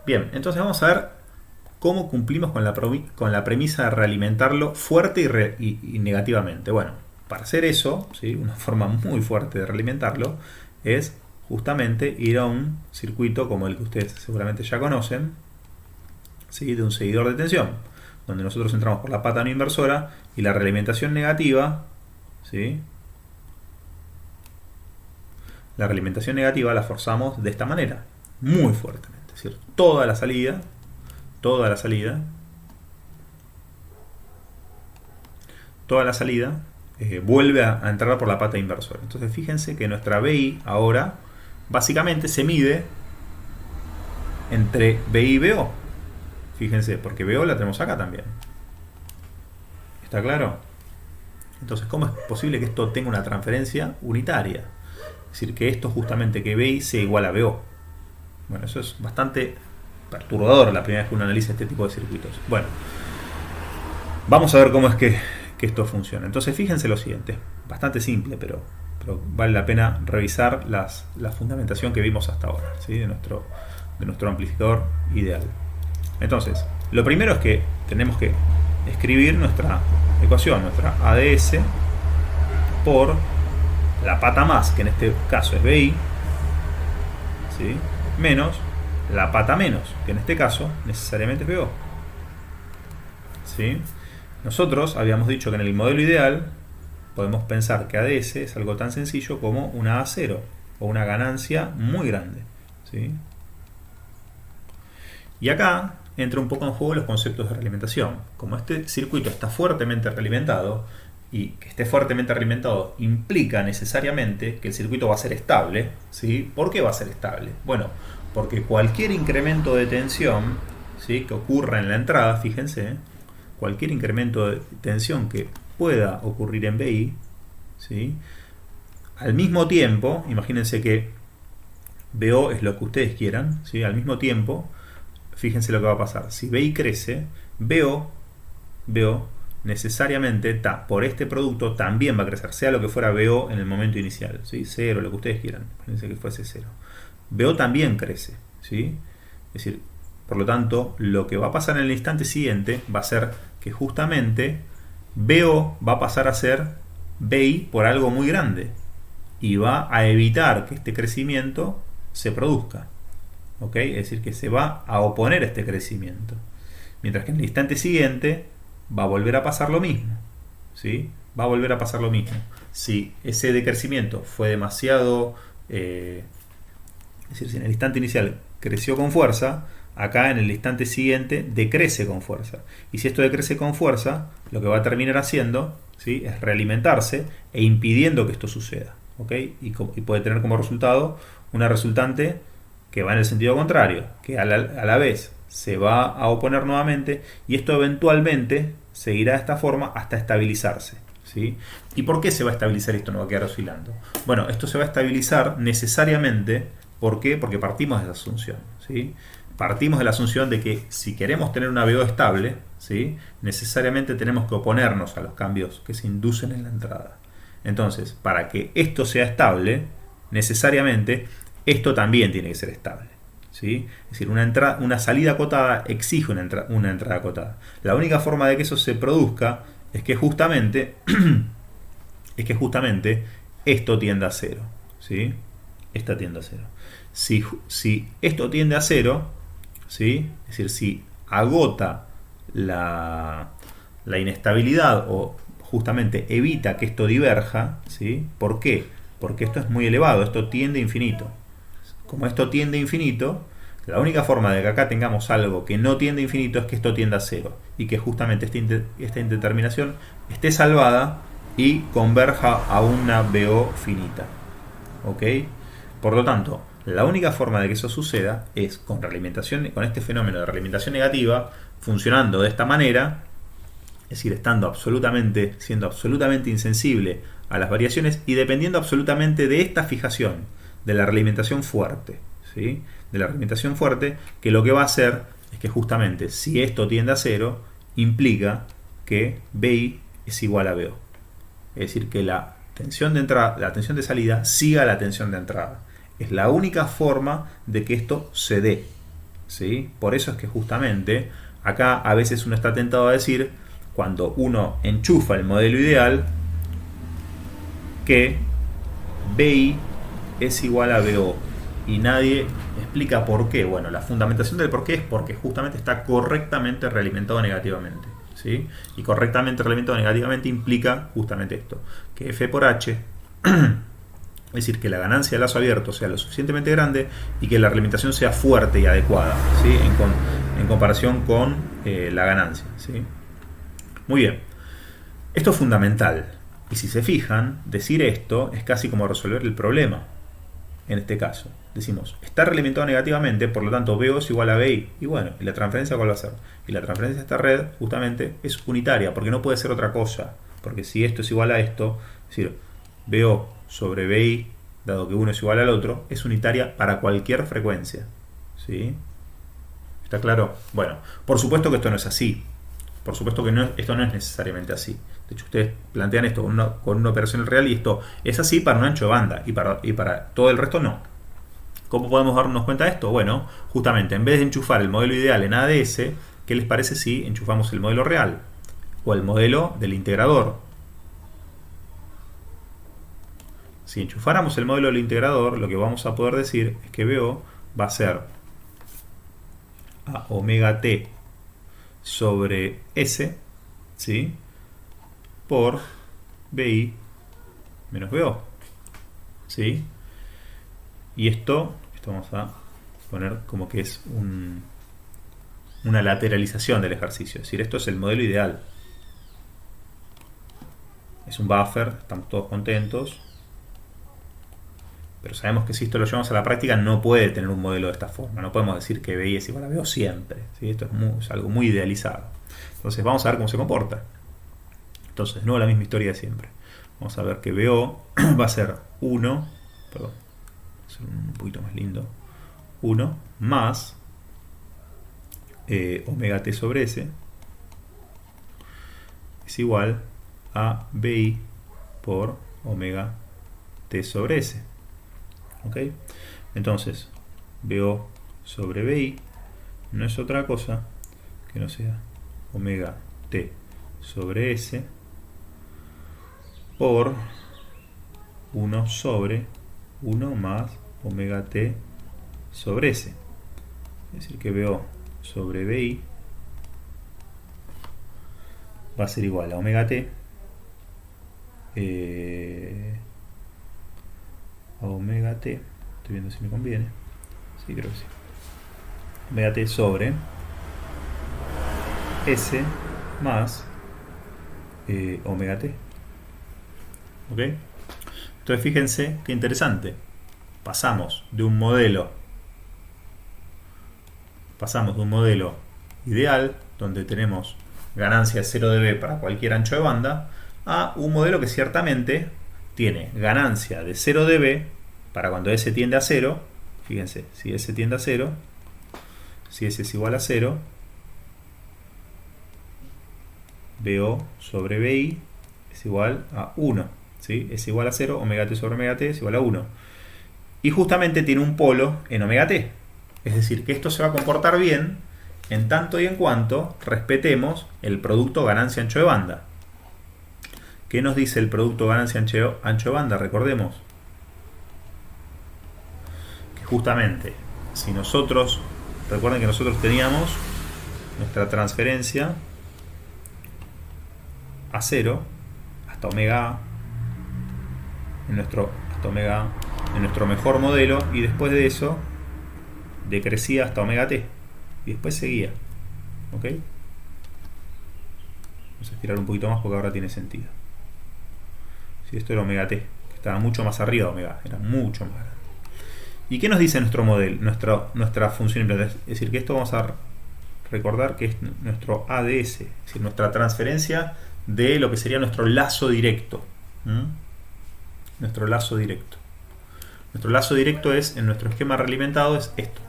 Bien, entonces vamos a ver cómo cumplimos con la premisa de realimentarlo fuerte y negativamente. Bueno, para hacer eso, ¿sí? Una forma muy fuerte de realimentarlo es justamente ir a un circuito como el que ustedes seguramente ya conocen, ¿sí? De un seguidor de tensión, donde nosotros entramos por la pata no inversora y la realimentación negativa, ¿sí? La realimentación negativa la forzamos de esta manera, muy fuertemente, es decir, toda la salida, toda la salida vuelve a entrar por la pata inversora. Entonces fíjense que nuestra BI ahora básicamente se mide entre BI y BO. Fíjense, porque BO la tenemos acá también. ¿Está claro? Entonces, ¿cómo es posible que esto tenga una transferencia unitaria? Es decir, que esto justamente, que BI sea igual a BO. Bueno, eso es bastante perturbador la primera vez que uno analiza este tipo de circuitos. Bueno, vamos a ver cómo es que esto funciona. Entonces, fíjense lo siguiente. Bastante simple, pero vale la pena revisar la fundamentación que vimos hasta ahora, ¿sí? de nuestro amplificador ideal. Entonces, lo primero es que tenemos que escribir nuestra ecuación, nuestra ADS, por la pata más, que en este caso es BI, ¿sí? Menos la pata menos, que en este caso necesariamente es BO. ¿Sí? Nosotros habíamos dicho que en el modelo ideal podemos pensar que ADS es algo tan sencillo como una A0 o una ganancia muy grande. ¿Sí? Y acá entra un poco en juego los conceptos de realimentación. Como este circuito está fuertemente realimentado, y que esté fuertemente realimentado implica necesariamente que el circuito va a ser estable. ¿Sí? ¿Por qué va a ser estable? Bueno, porque cualquier incremento de tensión, ¿sí? que ocurra en la entrada, fíjense, cualquier incremento de tensión que pueda ocurrir en BI, ¿sí? Al mismo tiempo, imagínense que BO es lo que ustedes quieran, ¿sí? Al mismo tiempo, fíjense lo que va a pasar. Si BI crece, BO necesariamente por este producto también va a crecer, sea lo que fuera BO en el momento inicial, ¿sí? 0, lo que ustedes quieran, imagínense que fuese 0. BO también crece, ¿sí? Es decir, por lo tanto, lo que va a pasar en el instante siguiente va a ser que justamente BO va a pasar a ser BI por algo muy grande y va a evitar que este crecimiento se produzca. ¿Ok? Es decir, que se va a oponer a este crecimiento. Mientras que en el instante siguiente va a volver a pasar lo mismo. ¿Sí? Va a volver a pasar lo mismo. Si ese decrecimiento fue demasiado... es decir, si en el instante inicial creció con fuerza, acá en el instante siguiente decrece con fuerza. Y si esto decrece con fuerza, lo que va a terminar haciendo, ¿sí? es realimentarse e impidiendo que esto suceda. ¿Okay? Y puede tener como resultado una resultante que va en el sentido contrario, que a la vez se va a oponer nuevamente y esto eventualmente seguirá de esta forma hasta estabilizarse. ¿Sí? ¿Y por qué se va a estabilizar esto? No va a quedar oscilando. Bueno, esto se va a estabilizar necesariamente. ¿Por qué? Porque partimos de la asunción. ¿Sí? Partimos de la asunción de que si queremos tener una BO estable, ¿sí? necesariamente tenemos que oponernos a los cambios que se inducen en la entrada. Entonces, para que esto sea estable, necesariamente esto también tiene que ser estable. ¿Sí? Es decir, una salida acotada exige una entrada acotada. La única forma de que eso se produzca es que justamente esto tiende a cero. ¿Sí? Esta tiende a cero. Si esto tiende a cero, ¿sí? Es decir, si agota la inestabilidad o justamente evita que esto diverja, ¿sí? ¿Por qué? Porque esto es muy elevado, esto tiende a infinito. Como esto tiende a infinito, la única forma de que acá tengamos algo que no tiende a infinito es que esto tienda a cero y que justamente esta indeterminación esté salvada y converja a una BO finita. ¿Ok? Por lo tanto, la única forma de que eso suceda es con este fenómeno de realimentación negativa funcionando de esta manera, es decir, siendo absolutamente insensible a las variaciones y dependiendo absolutamente de esta fijación, de la realimentación fuerte. ¿Sí? De la realimentación fuerte, que lo que va a hacer es que justamente si esto tiende a cero, implica que BI es igual a BO. Es decir, que la tensión de entrada, la tensión de salida siga la tensión de entrada. Es la única forma de que esto se dé. ¿sí? Por eso es que justamente acá a veces uno está tentado a decir, cuando uno enchufa el modelo ideal, que BI es igual a BO. Y nadie explica por qué. Bueno, la fundamentación del por qué es porque justamente está correctamente realimentado negativamente. ¿Sí? Y correctamente realimentado negativamente implica justamente esto, que F por H, es decir, que la ganancia de lazo abierto sea lo suficientemente grande y que la realimentación sea fuerte y adecuada, ¿sí? En comparación con la ganancia, ¿sí? Muy bien, esto es fundamental. Y si se fijan, decir esto es casi como resolver el problema. En este caso, decimos, está realimentado negativamente, por lo tanto BO es igual a BI. Y bueno, ¿y la transferencia cuál va a ser? Y la transferencia de esta red justamente es unitaria, porque no puede ser otra cosa. Porque si esto es igual a esto, es decir, BO sobre BI, dado que uno es igual al otro, es unitaria para cualquier frecuencia. ¿Sí? ¿Está claro? Bueno, por supuesto que esto no es así. Por supuesto que esto no es necesariamente así. De hecho, ustedes plantean esto con una operación real y esto es así para un ancho de banda y para todo el resto no. ¿Cómo podemos darnos cuenta de esto? Bueno, justamente en vez de enchufar el modelo ideal en ADS, ¿qué les parece si enchufamos el modelo real? O el modelo del integrador. Si enchufáramos el modelo del integrador, lo que vamos a poder decir es que BO va a ser a omega t sobre S, ¿sí? Por BI menos BO, ¿sí? Y esto vamos a poner como que es una lateralización del ejercicio, es decir, esto es el modelo ideal. Es un buffer, estamos todos contentos, pero sabemos que si esto lo llevamos a la práctica no puede tener un modelo de esta forma, no podemos decir que BI es igual a BO siempre, ¿sí? Esto es algo muy idealizado. Entonces vamos a ver cómo se comporta. Entonces, no la misma historia de siempre. Vamos a ver que BO va a ser 1, perdón, va a ser un poquito más lindo, 1 más omega t sobre S es igual a BI por omega t sobre S. ¿Ok? Entonces, BO sobre BI no es otra cosa que no sea omega t sobre S por 1 sobre 1 más omega t sobre S. Es decir, que BO sobre BI va a ser igual a omega t estoy viendo si me conviene, sí, creo que sí, omega t sobre S más omega t. ¿Ok? Entonces fíjense qué interesante, pasamos de un modelo ideal donde tenemos ganancia de 0 dB para cualquier ancho de banda a un modelo que ciertamente tiene ganancia de 0 dB para cuando S tiende a 0. Fíjense, si S tiende a 0, si S es igual a 0, BO sobre BI es igual a 1, ¿sí? Es igual a 0, omega t sobre omega t es igual a 1. Y justamente tiene un polo en omega t. Es decir, que esto se va a comportar bien en tanto y en cuanto respetemos el producto ganancia ancho de banda. ¿Qué nos dice el producto ganancia ancho de banda? Recordemos que justamente si nosotros, recuerden que nosotros teníamos nuestra transferencia a 0 hasta omega A en nuestro mejor modelo, y después de eso decrecía hasta omega t y después seguía. ¿Ok? Vamos a estirar un poquito más porque ahora tiene sentido. Si esto era omega t, que estaba mucho más arriba de omega, era mucho más grande. ¿Y qué nos dice nuestro modelo, nuestra función implantada? Es decir, que esto vamos a recordar que es nuestro ADS, es decir, nuestra transferencia de lo que sería nuestro lazo directo. Nuestro lazo directo. Nuestro lazo directo es, en nuestro esquema realimentado, es esto,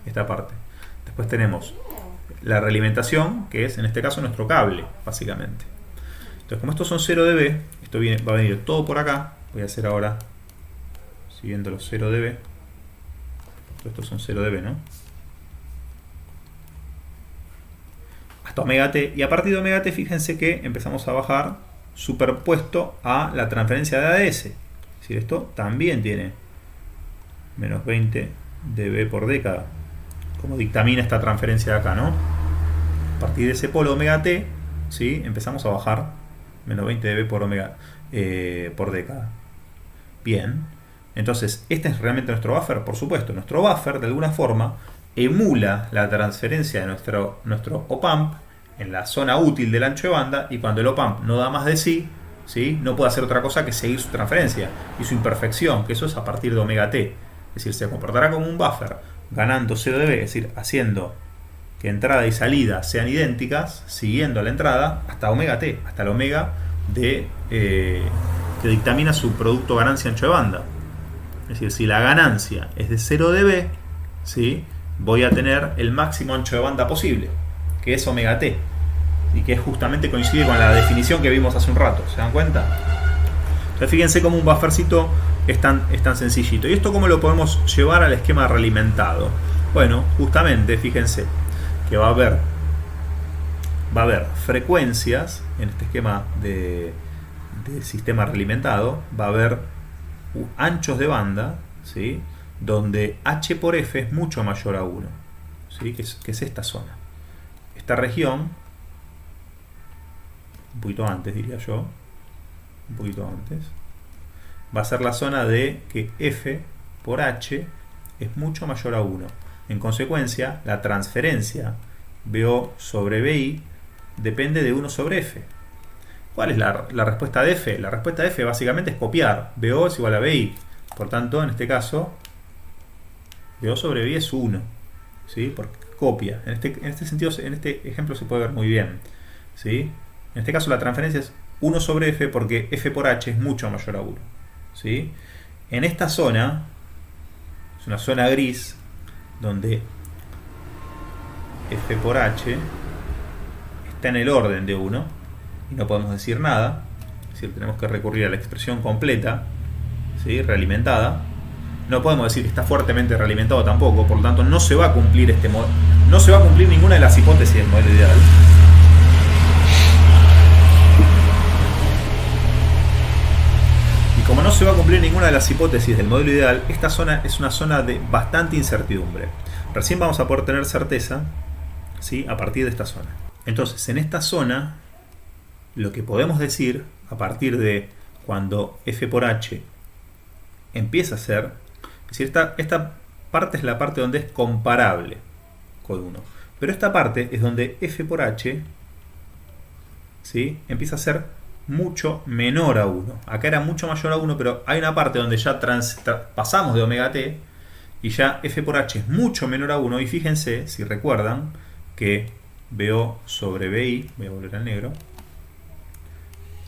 esta parte. Después tenemos la realimentación, que es en este caso nuestro cable, básicamente. Entonces, como estos son 0 dB, esto va a venir todo por acá. Voy a hacer ahora, siguiendo los 0 dB. Estos son 0 dB, ¿no? hasta omega t, y a partir de omega t fíjense que empezamos a bajar superpuesto a la transferencia de ADS. Es decir, esto también tiene menos 20 dB por década, como dictamina esta transferencia de acá, ¿no? A partir de ese polo omega t, ¿sí? Empezamos a bajar menos 20 dB por década. Bien, entonces, ¿este es realmente nuestro buffer? Por supuesto, nuestro buffer de alguna forma emula la transferencia de nuestro op-amp en la zona útil del ancho de banda, y cuando el op-amp no da más de sí, ¿sí? No puede hacer otra cosa que seguir su transferencia y su imperfección, que eso es a partir de omega t. Es decir, se comportará como un buffer ganando 0 dB, es decir, haciendo que entrada y salida sean idénticas, siguiendo la entrada hasta omega t, hasta el omega de, que dictamina su producto ganancia ancho de banda. Es decir, si la ganancia es de 0 dB, ¿sí? Voy a tener el máximo ancho de banda posible, que es omega t, y que justamente coincide con la definición que vimos hace un rato. ¿Se dan cuenta? Entonces fíjense cómo un buffercito es tan sencillito. ¿Y esto cómo lo podemos llevar al esquema realimentado? Bueno, justamente fíjense que va a haber frecuencias en este esquema de sistema realimentado, va a haber anchos de banda, ¿sí? Donde H por F es mucho mayor a 1, ¿sí? que es esta zona. Esta región, un poquito antes diría yo, un poquito antes, va a ser la zona de que F por H es mucho mayor a 1. En consecuencia, la transferencia BO sobre BI depende de 1 sobre F. ¿Cuál es la respuesta de F? La respuesta de F básicamente es copiar. BO es igual a BI. Por tanto, en este caso, BO sobre BI es 1. ¿Sí? Porque copia. En este sentido, en este ejemplo se puede ver muy bien. ¿Sí? En este caso la transferencia es 1 sobre F porque F por H es mucho mayor a 1. ¿Sí? En esta zona, es una zona gris, donde F por H está en el orden de 1 y no podemos decir nada, es decir, tenemos que recurrir a la expresión completa, ¿sí? Realimentada. No podemos decir que está fuertemente realimentado tampoco, por lo tanto no se va a cumplir no se va a cumplir ninguna de las hipótesis del modelo ideal. Y como no se va a cumplir ninguna de las hipótesis del modelo ideal, esta zona es una zona de bastante incertidumbre. Recién vamos a poder tener certeza, ¿sí? A partir de esta zona. Entonces, en esta zona, lo que podemos decir, a partir de cuando F por H empieza a ser, es decir, esta parte es la parte donde es comparable con 1. Pero esta parte es donde F por H, ¿sí? Empieza a ser mucho menor a 1. Acá era mucho mayor a 1, pero hay una parte donde ya pasamos de omega t y ya F por H es mucho menor a 1. Y fíjense, si recuerdan, que BO sobre BI, voy a volver al negro,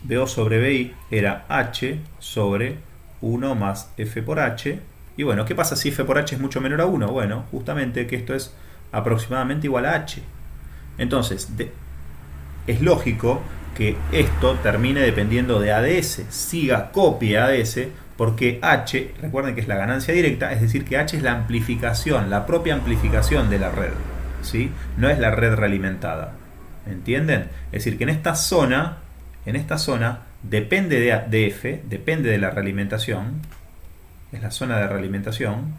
BO sobre BI era H sobre 1 más F por H. Y bueno, ¿qué pasa si F por H es mucho menor a 1? Bueno, justamente que esto es aproximadamente igual a H. Entonces, es lógico que esto termine dependiendo de ADS, siga copia ADS, porque H, recuerden que es la ganancia directa, es decir, que H es la amplificación, la propia amplificación de la red, ¿sí? No es la red realimentada. ¿Entienden? Es decir, que en esta zona depende de F, depende de la realimentación, es la zona de realimentación,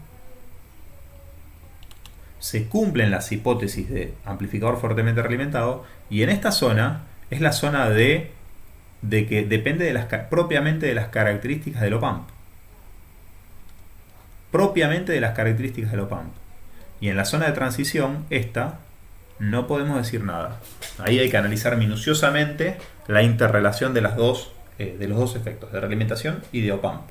se cumplen las hipótesis de amplificador fuertemente realimentado, y en esta zona es la zona de que depende propiamente de las características del op-amp. Propiamente de las características del op-amp. Y en la zona de transición, esta, no podemos decir nada. Ahí hay que analizar minuciosamente la interrelación de los dos efectos, de realimentación y de op-amp.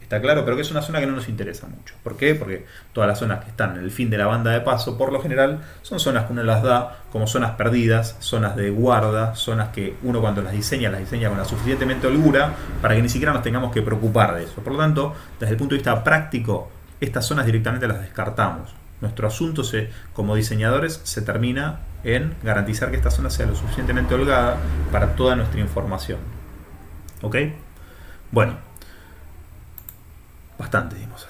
Está claro, pero que es una zona que no nos interesa mucho. ¿Por qué? Porque todas las zonas que están en el fin de la banda de paso, por lo general, son zonas que uno las da como zonas perdidas, zonas de guarda, zonas que uno cuando las diseña con la suficientemente holgura para que ni siquiera nos tengamos que preocupar de eso. Por lo tanto, desde el punto de vista práctico, estas zonas directamente las descartamos. Nuestro asunto como diseñadores se termina en garantizar que esta zona sea lo suficientemente holgada para toda nuestra información. ¿Ok? Bueno, bastante dimos.